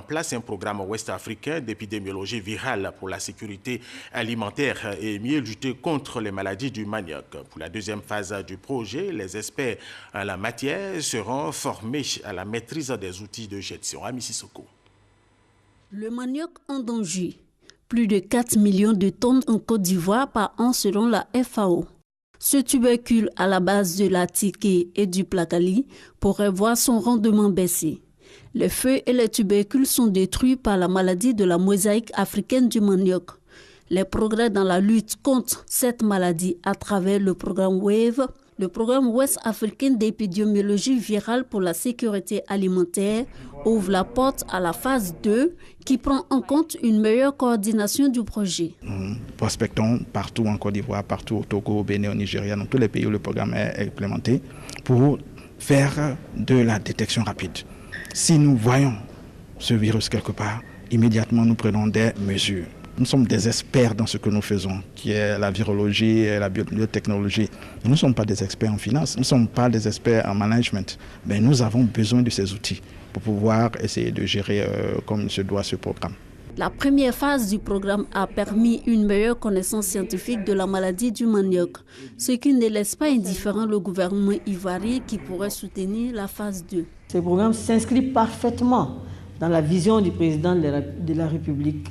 Place un programme ouest-africain d'épidémiologie virale pour la sécurité alimentaire et mieux lutter contre les maladies du manioc. Pour la deuxième phase du projet, les experts en la matière seront formés à la maîtrise des outils de gestion. Ami Sissoko. Le manioc en danger. Plus de 4 millions de tonnes en Côte d'Ivoire par an selon la FAO. Ce tubercule à la base de la tiquée et du placali pourrait voir son rendement baisser. Les feuilles et les tubercules sont détruits par la maladie de la mosaïque africaine du manioc. Les progrès dans la lutte contre cette maladie à travers le programme WAVE, le programme ouest-africain d'épidémiologie virale pour la sécurité alimentaire, ouvre la porte à la phase 2 qui prend en compte une meilleure coordination du projet. Nous prospectons partout en Côte d'Ivoire, partout au Togo, au Bénin, au Nigeria, dans tous les pays où le programme est implémenté, pour faire de la détection rapide. Si nous voyons ce virus quelque part, immédiatement nous prenons des mesures. Nous sommes des experts dans ce que nous faisons, qui est la virologie et la biotechnologie. Nous ne sommes pas des experts en finance, nous ne sommes pas des experts en management, mais nous avons besoin de ces outils pour pouvoir essayer de gérer comme il se doit ce programme. La première phase du programme a permis une meilleure connaissance scientifique de la maladie du manioc, ce qui ne laisse pas indifférent le gouvernement ivoirien qui pourrait soutenir la phase 2. Ce programme s'inscrit parfaitement dans la vision du président de la République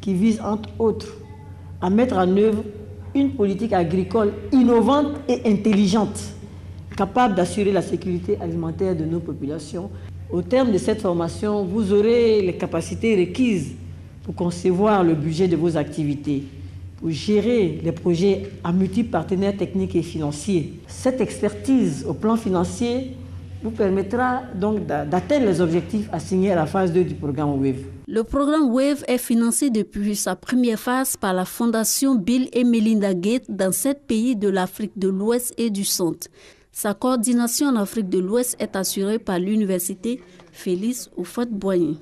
qui vise entre autres à mettre en œuvre une politique agricole innovante et intelligente, capable d'assurer la sécurité alimentaire de nos populations. Au terme de cette formation, vous aurez les capacités requises pour concevoir le budget de vos activités, pour gérer les projets à multiples partenaires techniques et financiers. Cette expertise au plan financier vous permettra donc d'atteindre les objectifs assignés à la phase 2 du programme WAVE. Le programme WAVE est financé depuis sa première phase par la fondation Bill et Melinda Gates dans 7 pays de l'Afrique de l'Ouest et du Centre. Sa coordination en Afrique de l'Ouest est assurée par l'université Félix Houphouët-Boigny.